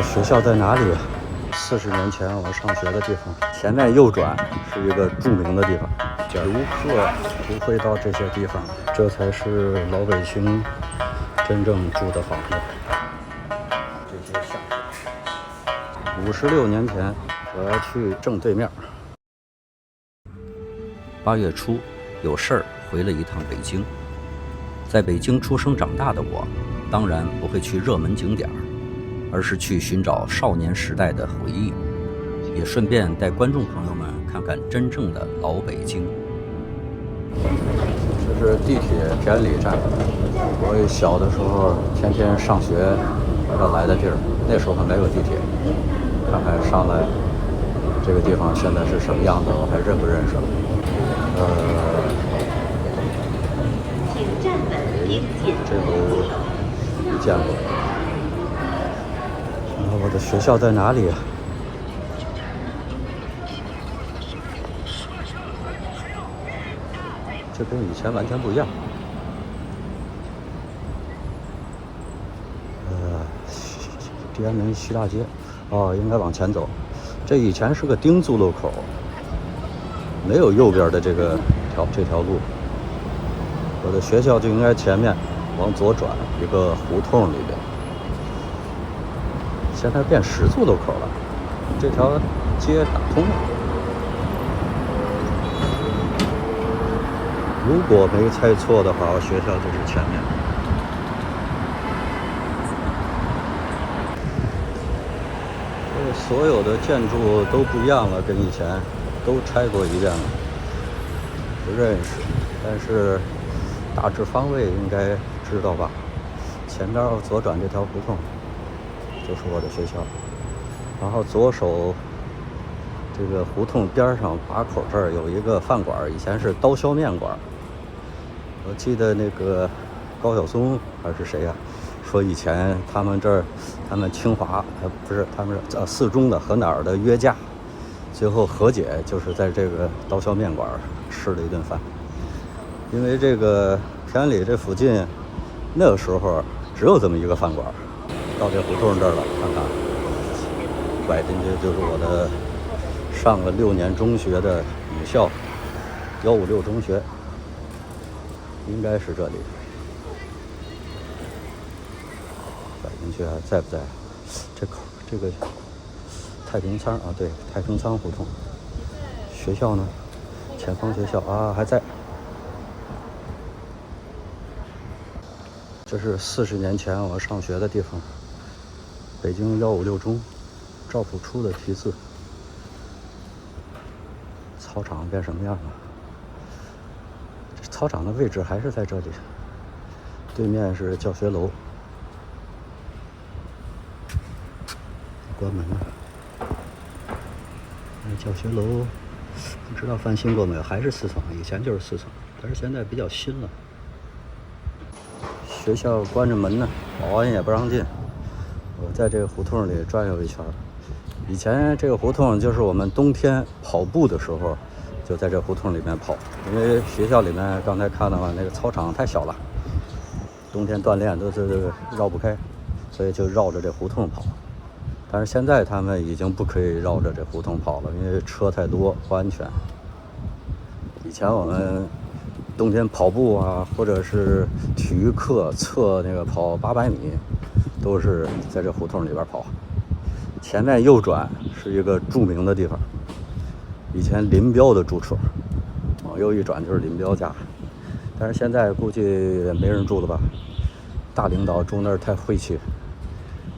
学校在哪里？40年前我上学的地方，前面右转是一个著名的地方，游客不会到这些地方，这才是老北京真正住的房子。这些巷子，56年前我要去正对面。8月初有事儿回了一趟北京，在北京出生长大的我，当然不会去热门景点，而是去寻找少年时代的回忆，也顺便带观众朋友们看看真正的老北京。这是地铁天理站，我小的时候天天上学要来的地儿，那时候还没有地铁。看看上来这个地方现在是什么样子，我还认不认识了？这楼没见过。我的学校在哪里啊？这跟以前完全不一样。天安门西大街，应该往前走。这以前是个丁字路口，没有右边的这条路。我的学校就应该前面往左转一个胡同里边。现在变10字路口了，这条街打通了。如果没猜错的话，我学校就是前面。所有的建筑都不一样了，跟以前都拆过一遍了，不认识，但是大致方位应该知道吧。前边左转这条胡同就是我的学校，然后左手这个胡同边上把口这儿有一个饭馆，以前是刀削面馆。我记得那个高晓松还是谁呀，说以前他们清华不是他们四中的和哪儿的约架，最后和解就是在这个刀削面馆吃了一顿饭。因为这个天理这附近那个时候只有这么一个饭馆。到这胡同这儿了，看看拐进去就是我的上了6年中学的母校156中学，应该是这里。拐进去还在不在？这个太平仓啊，对，太平仓胡同。学校呢？前方学校啊，还在。这是40年前我上学的地方，北京156中，赵朴初的题字。操场变什么样了？这操场的位置还是在这里，对面是教学楼。关门了。教学楼不知道翻新过没有，还是4层，以前就是4层，但是现在比较新了。学校关着门呢，保安也不让进。我在这个胡同里转悠一圈。以前这个胡同就是我们冬天跑步的时候，就在这胡同里面跑，因为学校里面刚才看到了那个操场太小了，冬天锻炼都是绕不开，所以就绕着这胡同跑。但是现在他们已经不可以绕着这胡同跑了，因为车太多不安全。以前我们冬天跑步啊，或者是体育课测那个跑800米，都是在这胡同里边跑。前面右转是一个著名的地方，以前林彪的住处，往右一转就是林彪家。但是现在估计没人住了吧，大领导住那儿太晦气，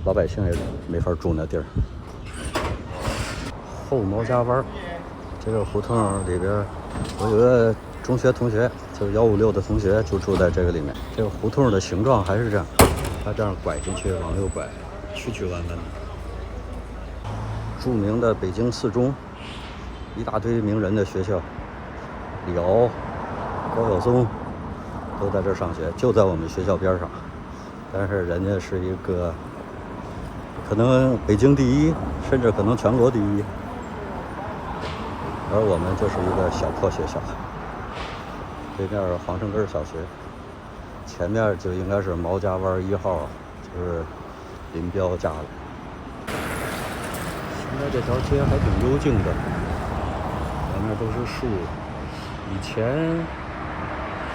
老百姓也没法住那地儿。后毛家湾这个胡同里边，我有个中学同学，就是156的同学，就住在这个里面。这个胡同的形状还是这样，他这样拐进去，往右拐，曲曲弯弯的。著名的北京4中，一大堆名人的学校，李敖、高晓松都在这上学，就在我们学校边上。但是人家是一个可能北京第一，甚至可能全国第一，而我们就是一个小破学校。对面是黄胜根小学，前面就应该是毛家湾1号，就是林彪家了。在这条街还挺幽静的，前面都是树。以前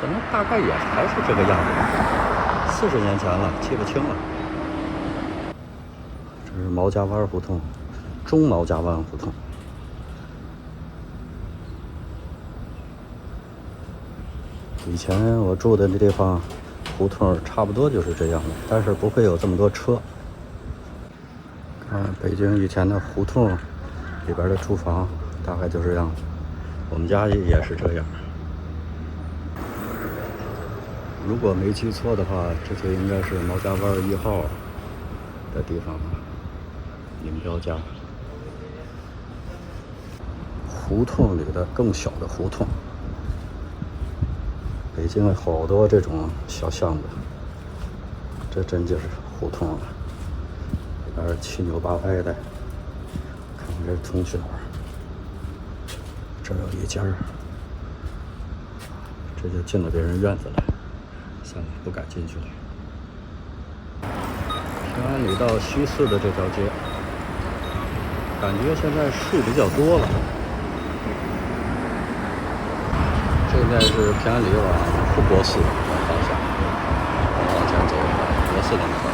可能大概也还是这个样子，40年前了，记不清了。这是毛家湾胡同，中毛家湾胡同。以前我住的那地方，胡同差不多就是这样的，但是不会有这么多车。看北京以前的胡同里边的住房，大概就这样子。我们家也是这样。如果没记错的话，这就应该是毛家湾1号的地方吧，林彪家。胡同里的更小的胡同，北京有好多这种小巷子，这真就是胡同了，里边七扭八歪的。看看这通讯栏，这有一家，这就进了别人院子了，算了，不敢进去了。平安里到西四的这条街，感觉现在树比较多了。这面是平安里往护国寺方向，往前走，国寺那块。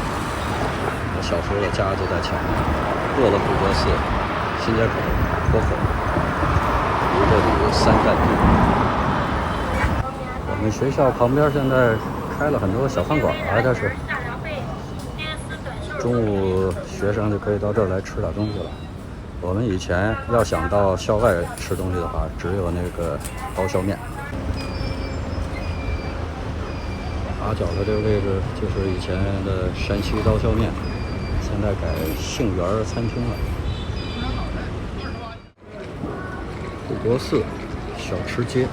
我小时候的家就在前面，过了护国寺，新街口、坡口，离这里3站地。我们学校旁边现在开了很多小饭馆啊，这是。中午学生就可以到这儿来吃点东西了。我们以前要想到校外吃东西的话，只有那个刀削面。打脚的这个位置就是以前的山西刀削面，现在改杏园餐厅了。护国寺小吃街，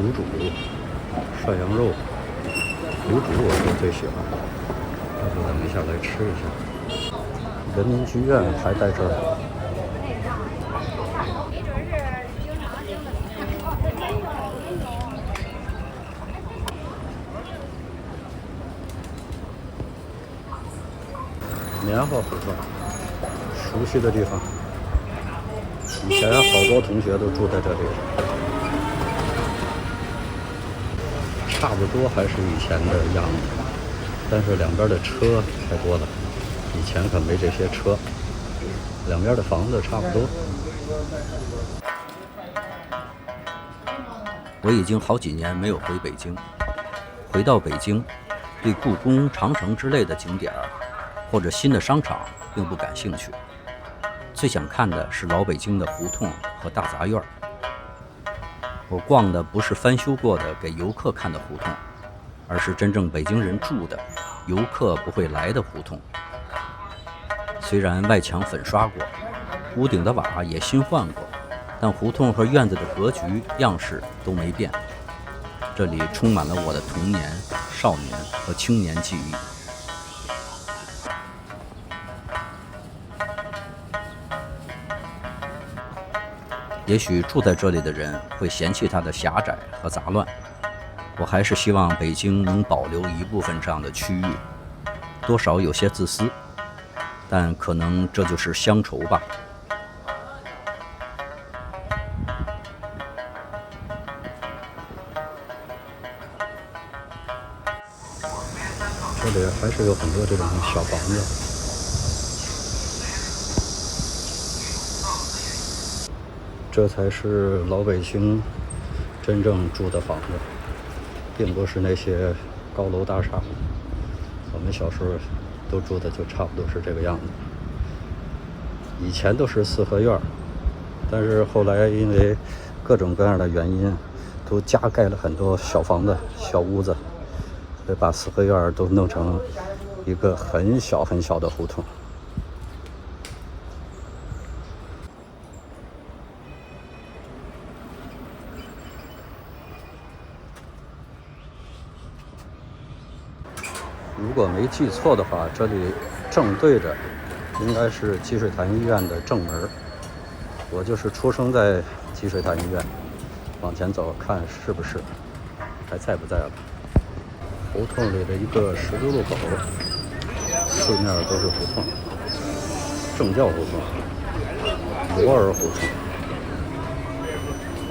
卤煮、涮羊肉、卤煮我是最喜欢的，要不咱们一下来吃一下。人民剧院还在这儿。棉花胡同，熟悉的地方。以前好多同学都住在这里，差不多还是以前的样子，但是两边的车太多了。以前可没这些车，两边的房子差不多。我已经好几年没有回北京，回到北京，对故宫、长城之类的景点或者新的商场并不感兴趣。最想看的是老北京的胡同和大杂院。我逛的不是翻修过的给游客看的胡同，而是真正北京人住的、游客不会来的胡同。虽然外墙粉刷过，屋顶的瓦也新换过，但胡同和院子的格局、样式都没变。这里充满了我的童年、少年和青年记忆。也许住在这里的人会嫌弃它的狭窄和杂乱，我还是希望北京能保留一部分这样的区域，多少有些自私，但可能这就是乡愁吧。这里还是有很多这种小房子。这才是老北京真正住的房子，并不是那些高楼大厦。我们小时候都住的就差不多是这个样子。以前都是四合院，但是后来因为各种各样的原因，都加盖了很多小房子、小屋子，所以把四合院都弄成一个很小很小的胡同。如果没记错的话，这里正对着应该是积水潭医院的正门。我就是出生在积水潭医院，往前走，看是不是还在不在了。胡同里的一个十字路口，四面都是胡同，正教胡同、摩尔胡同，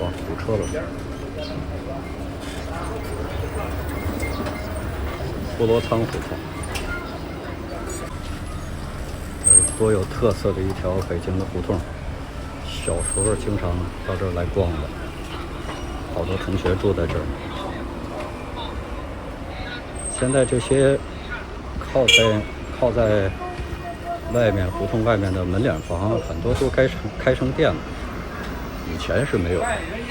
哇，堵车了。菠萝仓胡同，多有特色的一条北京的胡同。小时候经常到这儿来逛的，好多同学住在这儿。现在这些靠在外面胡同外面的门脸房，很多都开成店了。以前是没有，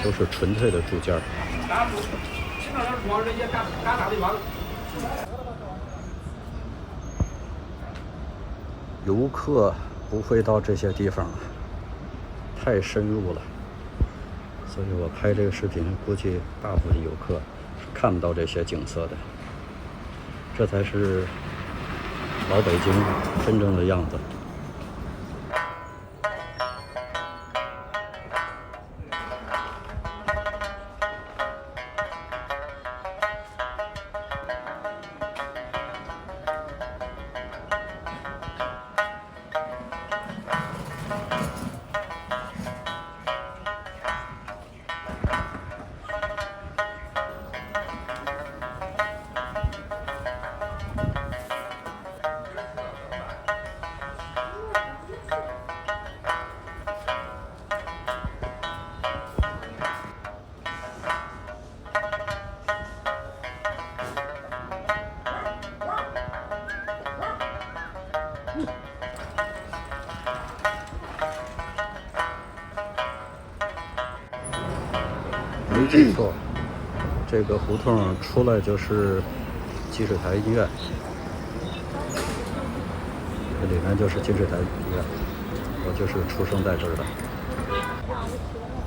都是纯粹的住家。游客不会到这些地方了，太深入了，所以我拍这个视频，估计大部分游客是看不到这些景色的。这才是老北京真正的样子。没记错，这个胡同出来就是积水潭医院，这里面就是积水潭医院，我就是出生在这儿的。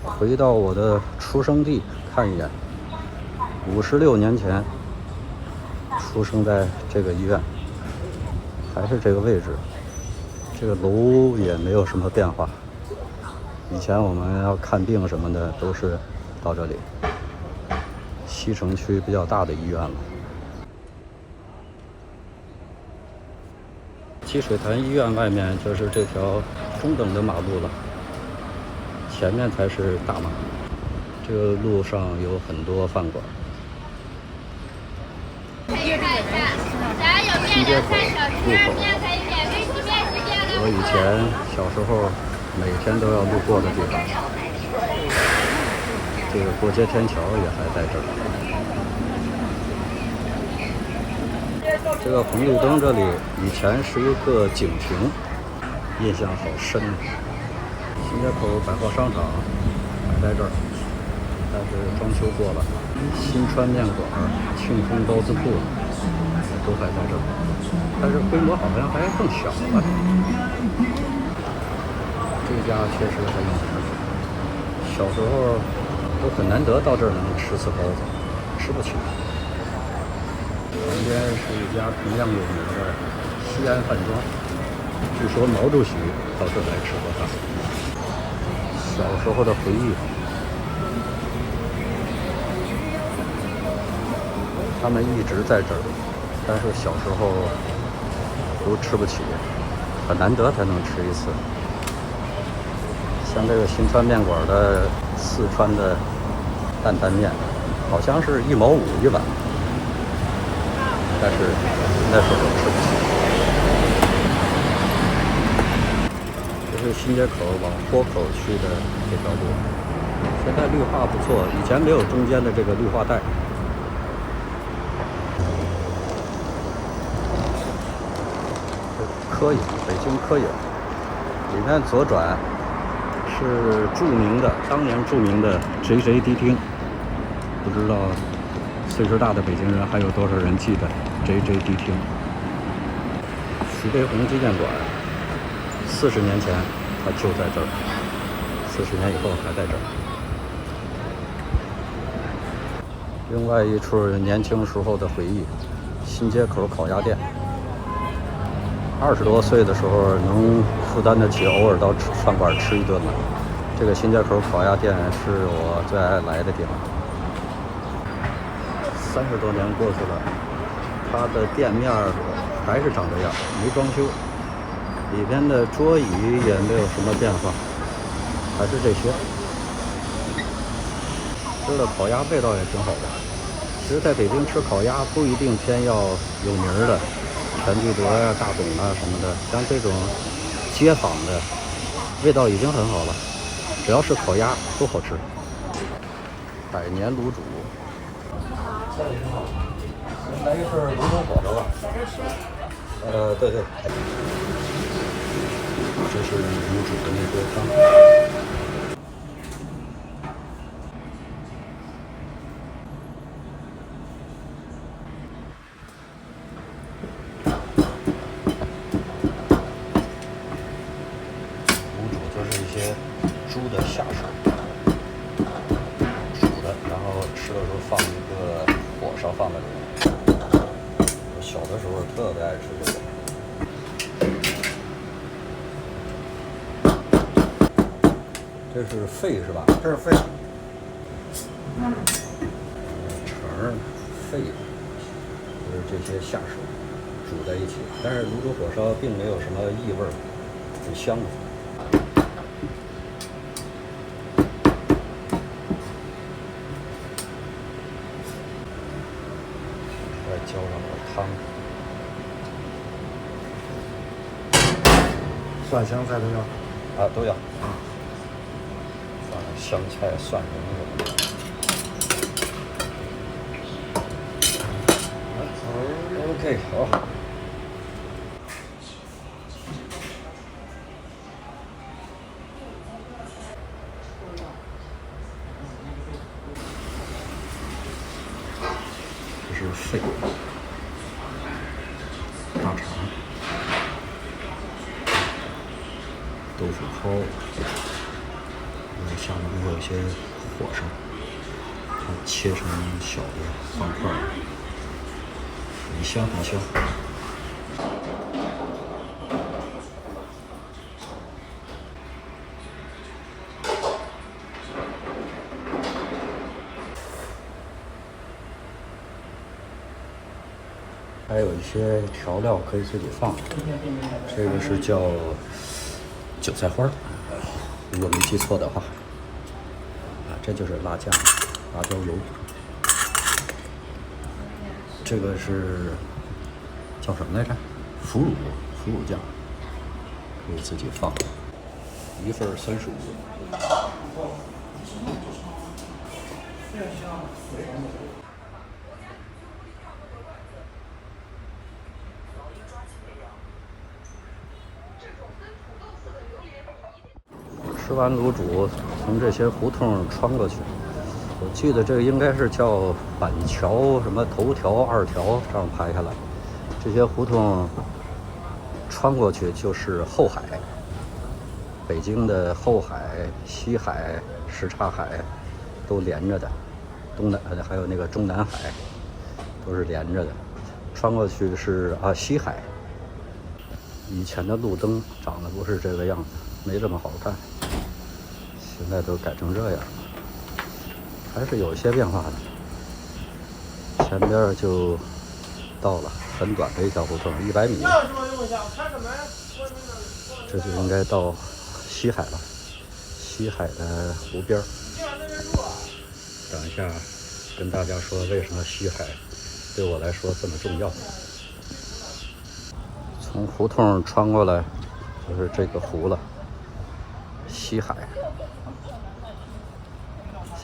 回到我的出生地看一眼，56年前出生在这个医院，还是这个位置，这个楼也没有什么变化。以前我们要看病什么的都是到这里，西城区比较大的医院了。积水潭医院外面就是这条中等的马路了，前面才是大马。这个路上有很多饭馆。新街口路口，我以前小时候每天都要路过的地方。这个过街天桥也还在这儿。这个红绿灯这里以前是一个警亭，印象好深。新街口百货商场还在这儿，但是装修过了。新川面馆、庆丰包子铺都还在这儿，但是规模好像还更小了。这家确实很有名，小时候都很难得到这儿能吃次包子，吃不起。旁边是一家同样有名的西安饭庄，据说毛主席到这儿来吃过饭。小时候的回忆，他们一直在这儿，但是小时候都吃不起，很难得才能吃一次。像这个新川面馆的四川的担担面，好像是1毛5一碗，但是那时候吃不起。这是新街口往坡口去的这条路，现在绿化不错，以前没有中间的这个绿化带。科影，北京科影，里面左转是当年著名的 JJD 厅，不知道岁数大的北京人还有多少人记得 JJD 厅。徐悲鸿纪念馆，40年前它就在这儿，40年以后还在这儿。另外一处年轻时候的回忆，新街口烤鸭店。20多岁的时候能负担得起，偶尔到饭馆吃一顿了。这个新街口烤鸭店是我最爱来的地方。30多年过去了，它的店面还是长这样，没装修，里边的桌椅也没有什么变化，还是这些。吃的烤鸭味道也挺好的。其实在北京吃烤鸭不一定偏要有名的，全聚德呀、大董啊什么的，像这种街坊的味道已经很好了。只要是烤鸭都好吃。百年卤煮。来一份卤煮火烧吧。对对。这是卤煮的那锅汤。卤煮就是一些猪的下水煮的，然后吃的时候放一个火烧放在里面。我小的时候特别爱吃这个。这是肺是吧？这是肺。肠、肺，就是这些下水煮在一起，但是卤煮火烧并没有什么异味，很香。再浇上点汤，蒜香菜都要啊，都要。放点香菜、蒜蓉什么的。OK， 好。这是肺、大肠、豆腐泡，下面还有一些火烧，它切成小的方块，很香很香。还有一些调料可以自己放，这个是叫韭菜花，如果没记错的话，这就是辣酱、辣椒油，这个是叫什么来着？腐乳酱，可以自己放，一份35。吃完卤煮，从这些胡同穿过去。我记得这个应该是叫板桥什么头条、2条这样排下来。这些胡同穿过去就是后海，北京的后海、西海、什刹海都连着的，东南还有那个中南海都是连着的。穿过去是西海。以前的路灯长得不是这个样子，没这么好看。现在都改成这样了，还是有一些变化的。前边就到了，很短的一条胡同，100米。这就应该到西海了，西海的湖边。等一下跟大家说为什么西海对我来说这么重要。从胡同穿过来就是这个湖了，西海。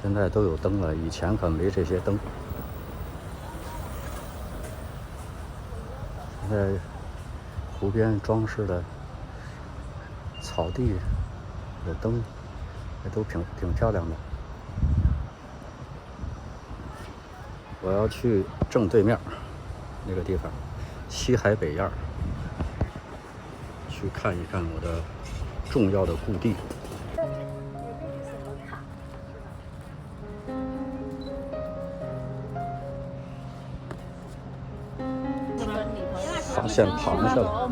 现在都有灯了，以前可没这些灯。现在湖边装饰的草地有灯，也都挺漂亮的。我要去正对面那个地方，西海北院，去看一看我的重要的故地。发现螃蟹了，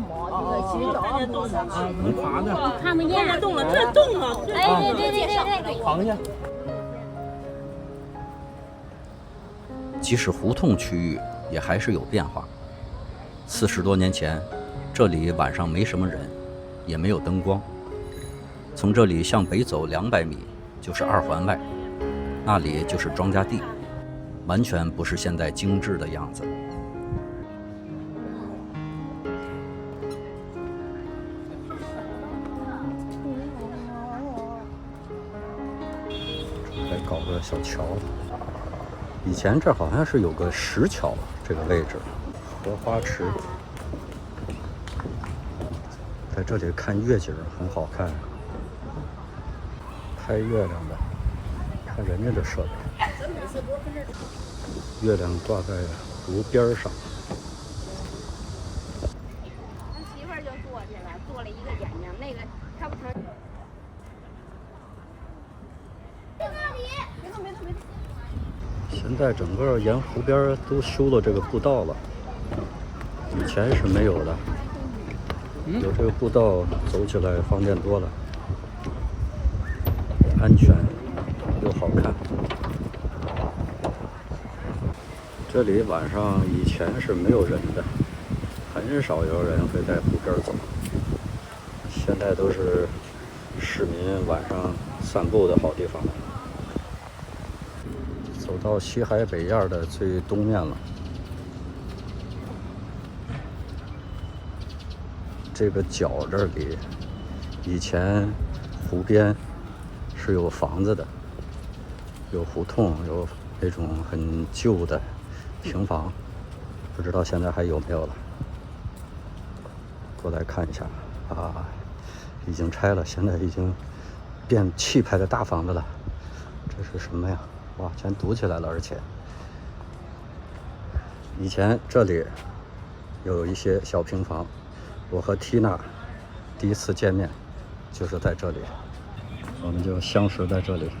看不见。动了，这动了。哎，对。螃蟹。即使胡同区域也还是有变化。40多年前，这里晚上没什么人，也没有灯光。从这里向北走200米就是2环外，那里就是庄稼地，完全不是现在精致的样子。还搞个小桥，以前这好像是有个石桥，这个位置，荷花池，在这里看月景很好看，拍月亮的，看人家的设备，月亮挂在炉边上。俺媳妇儿就坐去了，做了一个眼睛，那个他不成。现在整个沿湖边都修了这个步道了，以前是没有的。有这个步道，走起来方便多了，安全又好看。这里晚上以前是没有人的，很少有人会在湖边走。现在都是市民晚上散步的好地方。走到西海北沿的最东面了。这个角这里，以前湖边是有房子的，有胡同，有那种很旧的平房，不知道现在还有没有了。过来看一下啊，已经拆了，现在已经变气派的大房子了。这是什么呀？哇，全堵起来了，而且以前这里有一些小平房，我和缇娜第一次见面就是在这里，我们就相识在这里。